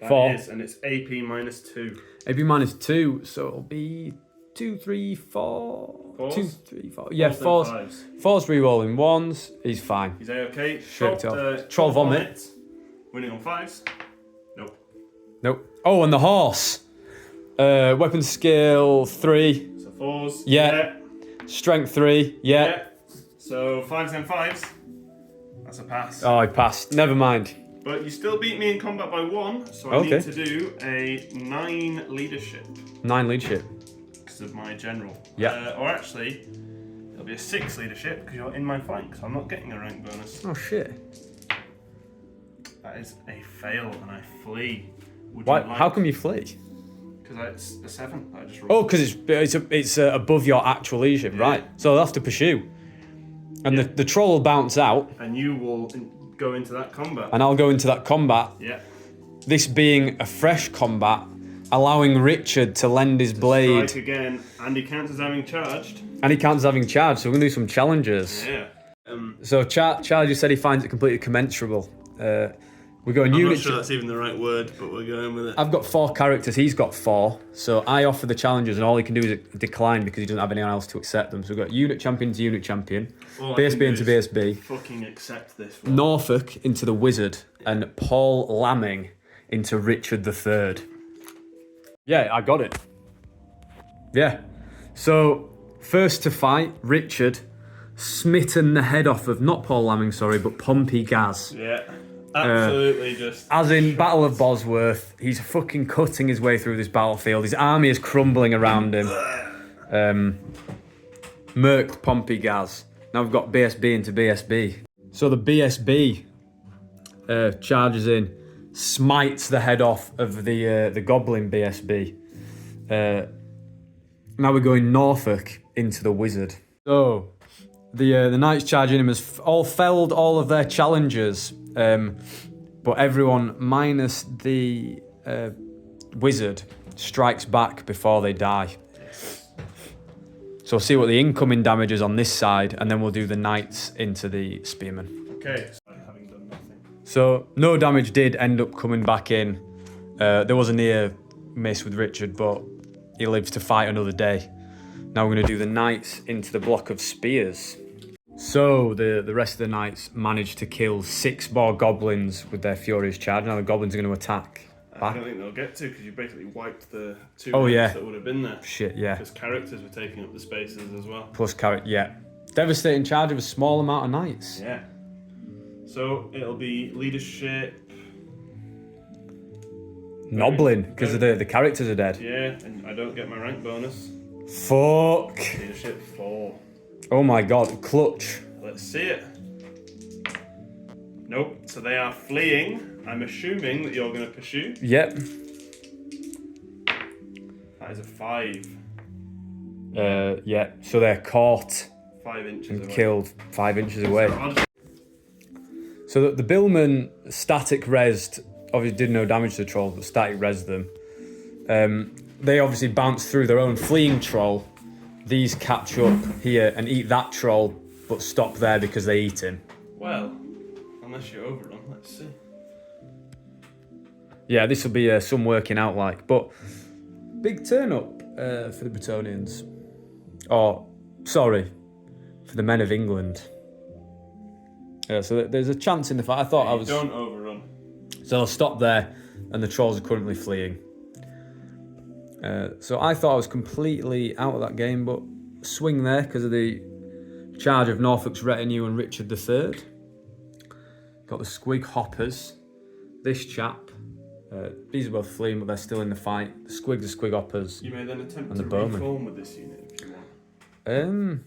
That 4. is, and it's AP minus 2. AP minus 2, so it'll be 2, 3, 4. 4s? 2, 3, 4. Yeah, 4s. 4s re-rolling 1s. He's fine. He's A-okay. Troll vomit. Winning on 5s. Nope. Oh, and the horse. Weapon skill 3. So 4s. Yeah. Strength 3. Yeah. So 5s and 5s. That's a pass. Oh, he passed. Never mind. But you still beat me in combat by 1, so I need to do a 9 leadership. 9 leadership. Because of my general. Yeah. Or actually, it'll be a 6 leadership because you're in my flank, so I'm not getting a rank bonus. Oh shit. That is a fail, and I flee. Why? How come you flee? Because it's a 7 that I just rolled. Oh, because it's above your actual leadership, right? So they'll have to pursue. And the troll will bounce out. And you will go into that combat. And I'll go into that combat. Yeah. This being a fresh combat, allowing Richard to lend his blade. Strike again, and he counts as having charged. And he counts as having charged, so we're going to do some challenges. Yeah. So Charlie just said he finds it completely commensurable. We're going I'm unit. not sure that's even the right word, but we're going with it. I've got 4 characters, he's got 4. So I offer the challenges and all he can do is decline because he doesn't have anyone else to accept them. So we've got unit champion to unit champion, BSB into BSB. Fucking accept this one. Norfolk into the wizard and Paul Lamming into Richard III. Yeah, I got it. Yeah. So first to fight, Richard smitten the head off of, not Paul Lamming, sorry, but Pompey Gaz. Yeah. Absolutely as in Battle of Bosworth, he's fucking cutting his way through this battlefield. His army is crumbling around him. Murked Pompey Gaz. Now we've got BSB into BSB. So the BSB charges in, smites the head off of the Goblin BSB. Now we're going Norfolk into the wizard. So the knights charging him has all felled all of their challengers. But everyone minus the wizard strikes back before they die. So we'll see what the incoming damage is on this side, and then we'll do the knights into the spearmen. Okay, so having done nothing. So no damage did end up coming back in. There was a near miss with Richard, but he lives to fight another day. Now we're going to do the knights into the block of spears. So the rest of the knights managed to kill 6 more goblins with their furious charge. Now the goblins are going to attack back. I don't think they'll get to because you basically wiped the 2 that would have been there. Shit, yeah. Because characters were taking up the spaces as well. Plus yeah. Devastating charge of a small amount of knights. Yeah. So it'll be leadership. Noblin, because the characters are dead. Yeah, and I don't get my rank bonus. Fuck. Leadership 4. Oh my god, clutch. Let's see it. Nope, so they are fleeing. I'm assuming that you're going to pursue. Yep. That is a 5. Yeah, so they're caught 5 inches and away. killed 5 inches away. So I'll just- So the Billman static resed, obviously did no damage to the trolls, but static resed them. They obviously bounce through their own fleeing troll. These catch up here and eat that troll, but stop there because they eat him. Well, unless you overrun, let's see. Yeah, this will be some working out like, but big turn up for the Bretonians. Oh, sorry, for the men of England. So there's a chance in the fight. I thought I was. Don't overrun. So I'll stop there, and the trolls are currently fleeing. So I thought I was completely out of that game, but swing there because of the charge of Norfolk's retinue and Richard III. Got the Squig Hoppers. This chap. These are both fleeing, but they're still in the fight. The Squigs are Squig Hoppers. You may then attempt And to the bowman. reform with this unit if you want.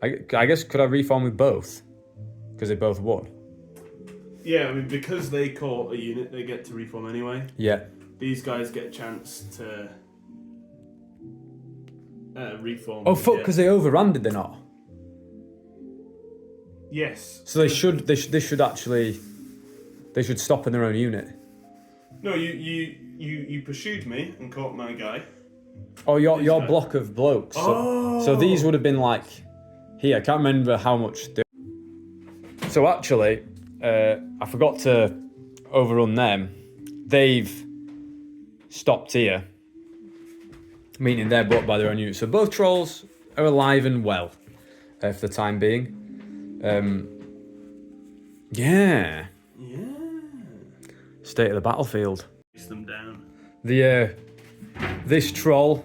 I guess could I reform with both? Because they both won. Yeah, I mean, because they caught a unit, they get to reform anyway. Yeah. These guys get a chance to reform. Oh fuck! yeah. Because they overran, did they not? Yes. So they should. They should actually. They should stop in their own unit. No, you pursued me and caught my guy. Oh, your guys. block of blokes. Oh. So these would have been like here. I can't remember how much. So actually, I forgot to overrun them. They've stopped here, meaning they're blocked by their own unit. So both trolls are alive and well for the time being. Yeah. Yeah. State of the battlefield. Chase them down. This troll.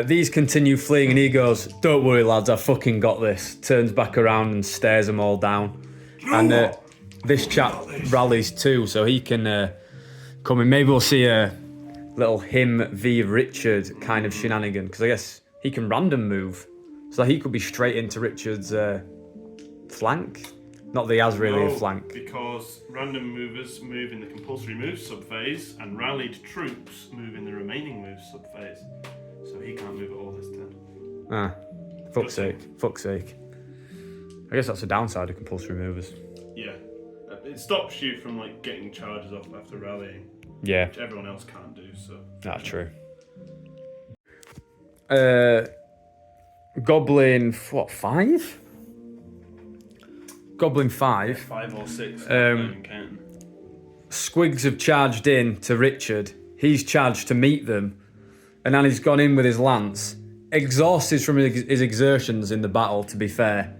These continue fleeing, and he goes, "Don't worry, lads, I fucking got this." Turns back around and stares them all down. And this chap rallies too, so he can come in. Maybe we'll see a little him v Richard kind of shenanigan, because I guess he can random move, so he could be straight into Richard's flank. Not that he has really a flank. Because random movers move in the compulsory move subphase, and rallied troops move in the remaining move subphase. So he can't move at all this turn. Ah, fuck's sake. I guess that's the downside of compulsory movers. Yeah. It stops you from like getting charges off after rallying, Yeah, which everyone else can't do, so. that's true. Goblin, what, 5? Goblin 5. 5 or 6, not even counting. Squigs have charged in to Richard. He's charged to meet them. And then he's gone in with his lance. Exhausted from his exertions in the battle, to be fair.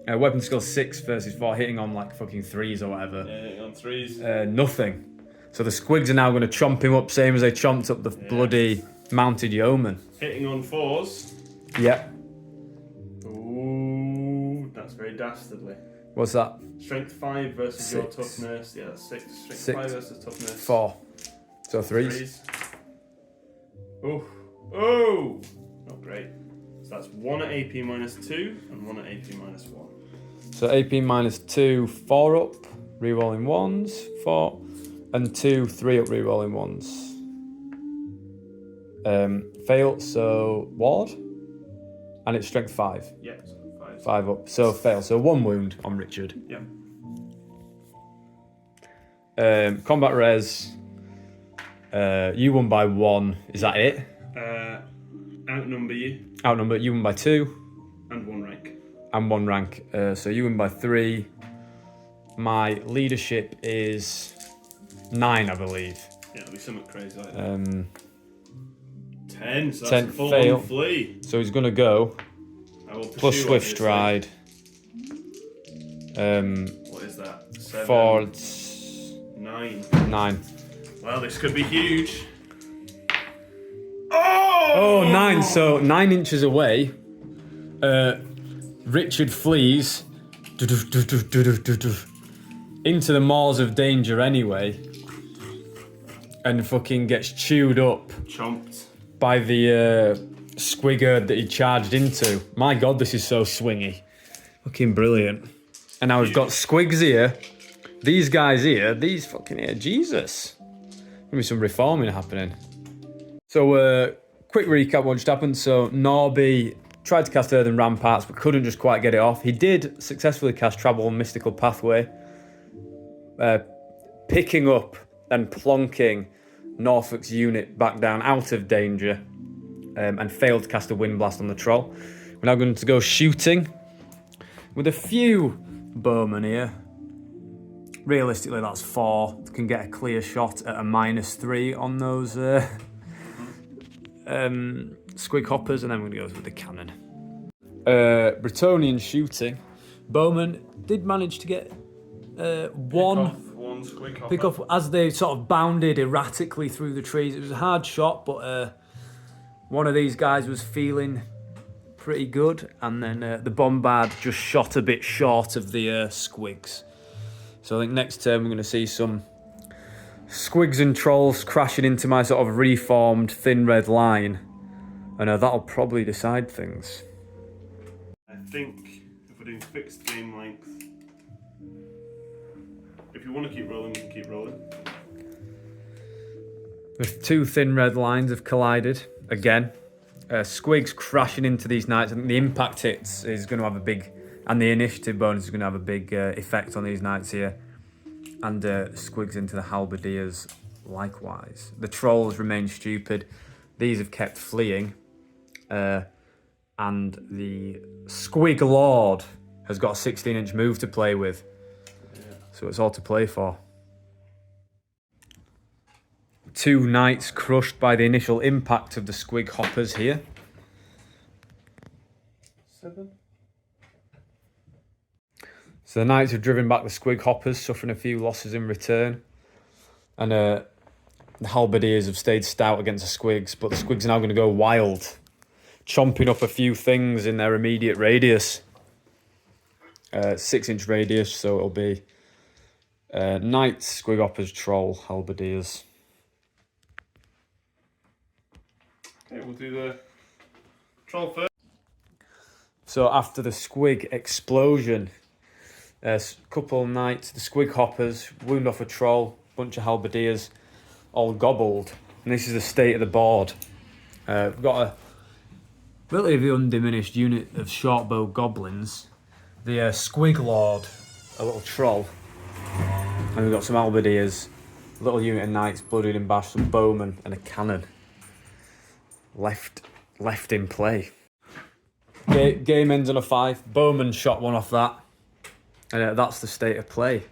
Weapon skill 6 versus 4, hitting on like fucking 3s or whatever. Yeah, on 3s. Nothing. So the Squigs are now going to chomp him up, same as they chomped up the bloody mounted yeoman. Hitting on 4s. Yep. Ooh, that's very dastardly. What's that? Strength 5 versus your 6. toughness. Yeah, that's 6. Strength 6. 5 versus toughness. 4. So 3s. 3s. Oh, oh, not great. So that's 1 at AP minus 2 and 1 at AP minus 1. So AP minus 2, 4 up, rerolling 1s, 4, and 2, 3 up, rerolling 1s. Fail, so ward, and it's strength 5. Yeah, so 5. 5 up, so fail, so 1 wound on Richard. Yeah. Combat res, you won by 1, is that it? Outnumber you. Outnumber, you won by 2. And 1 rank. And 1 rank, so you win by 3. My leadership is 9, I believe. Yeah, it'll be something crazy like that. 10, so 10, that's a full fail. on flee. So he's gonna go I will pursue, plus swift obviously. stride. What is that? 7. 4, 9. 9. Well, this could be huge. Oh, 9. So 9 inches away. Richard flees into the maws of danger anyway, and fucking gets chewed up Chomped. by the squigger that he charged into. My God, this is so swingy. Fucking brilliant. And now we've got squigs here. These guys here. These fucking here. Jesus. Gonna be some reforming happening. So, quick recap what just happened. So, Norby tried to cast Earthen Ramparts, but couldn't just quite get it off. He did successfully cast Travel and Mystical Pathway, picking up and plonking Norfolk's unit back down out of danger, and failed to cast a Wind Blast on the Troll. We're now going to go shooting with a few bowmen here. Realistically, that's 4. Can get a clear shot at a -3 on those squig hoppers, and then we're going to go with the cannon. Bretonnian shooting. Bowman did manage to get one squig hopper. pick off as they sort of bounded erratically through the trees. It was a hard shot, but one of these guys was feeling pretty good, and then the bombard just shot a bit short of the squigs. So I think next turn we're going to see some squigs and trolls crashing into my sort of reformed thin red line, and that'll probably decide things. I think if we're doing fixed game length, if you want to keep rolling, we can keep rolling. The 2 thin red lines have collided again. Squigs crashing into these knights. I think the impact hits is going to have a big, and the initiative bonus is going to have a big effect on these knights here. And squigs into the halberdiers likewise. The trolls remain stupid. These have kept fleeing. And the squig lord has got a 16-inch move to play with. So it's all to play for. 2 knights crushed by the initial impact of the squig hoppers here. 7. So the knights have driven back the squig hoppers, suffering a few losses in return. And the halberdiers have stayed stout against the squigs, but the squigs are now going to go wild, chomping up a few things in their immediate radius. 6-inch radius, so it'll be knights, squig hoppers, troll, halberdiers. Okay, we'll do the troll first. So after the squig explosion, a couple of knights, the squig hoppers, wound off a troll, bunch of halberdiers, all gobbled. And this is the state of the board. We've got a relatively undiminished unit of shortbow goblins, the squig lord, a little troll, and we've got some halberdiers, a little unit of knights, blooded and bashed, some bowmen, and a cannon left in play. Game ends on a 5. Bowman shot one off that, and that's the state of play.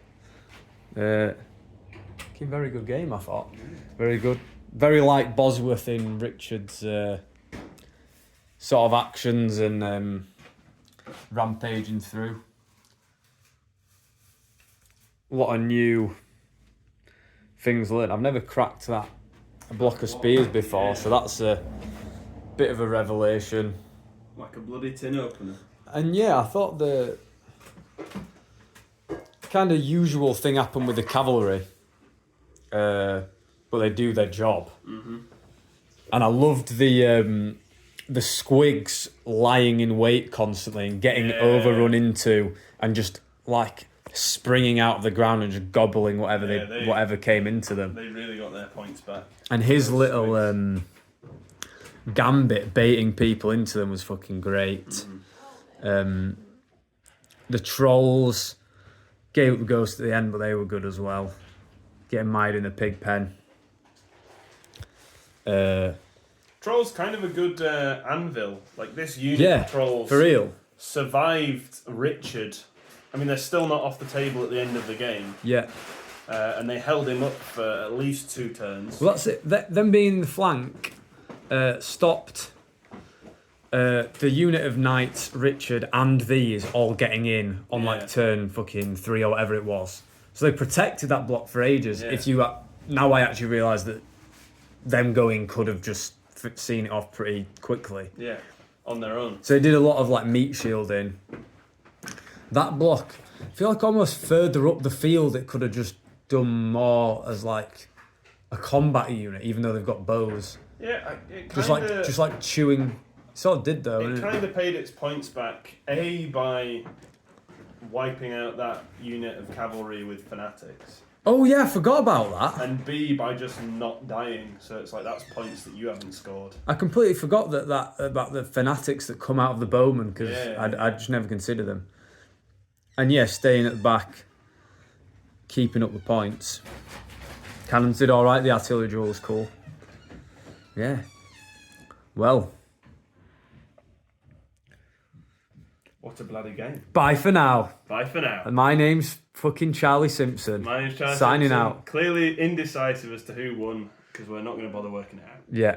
Very good game, I thought. Very good. Very like Bosworth in Richard's sort of actions and rampaging through. A lot of new things learned. I've never cracked that block of spears before, so that's a bit of a revelation. Like a bloody tin opener. And yeah, I thought the kind of usual thing happened with the cavalry, but they do their job. Mm-hmm. And I loved the squigs lying in wait constantly and getting overrun into and just like springing out of the ground and just gobbling whatever came into them. They really got their points back. And his little gambit baiting people into them was fucking great. Mm. The trolls gave up the ghost at the end, but they were good as well. Getting mired in the Pigpen. Troll's kind of a good anvil. Like this unit of trolls for real. Survived Richard. I mean, they're still not off the table at the end of the game. Yeah. And they held him up for at least 2 turns. Well, that's it. Them being in the flank stopped the unit of knights, Richard, and these all getting in on like turn fucking 3 or whatever it was. So they protected that block for ages. Yeah. If you now I actually realise that them going could have just seen it off pretty quickly. Yeah, on their own. So they did a lot of like meat shielding. That block, I feel like almost further up the field it could have just done more as like a combat unit, even though they've got bows. Yeah, it just like chewing. Sort of did though. It kind of paid its points back. By wiping out that unit of cavalry with fanatics, Oh yeah, I forgot about that. and B, by just not dying. So it's like that's points that you haven't scored. I completely forgot that about the fanatics that come out of the bowman because Yeah. I just never consider them. And yeah, staying at the back, keeping up the points. Cannons did all right. The artillery drill was cool. Yeah. Well, What a bloody game. bye for now. Bye for now. My name's fucking Charlie Simpson. My name's Charlie Signing Simpson. out. Clearly indecisive as to who won because we're not going to bother working it out. Yeah.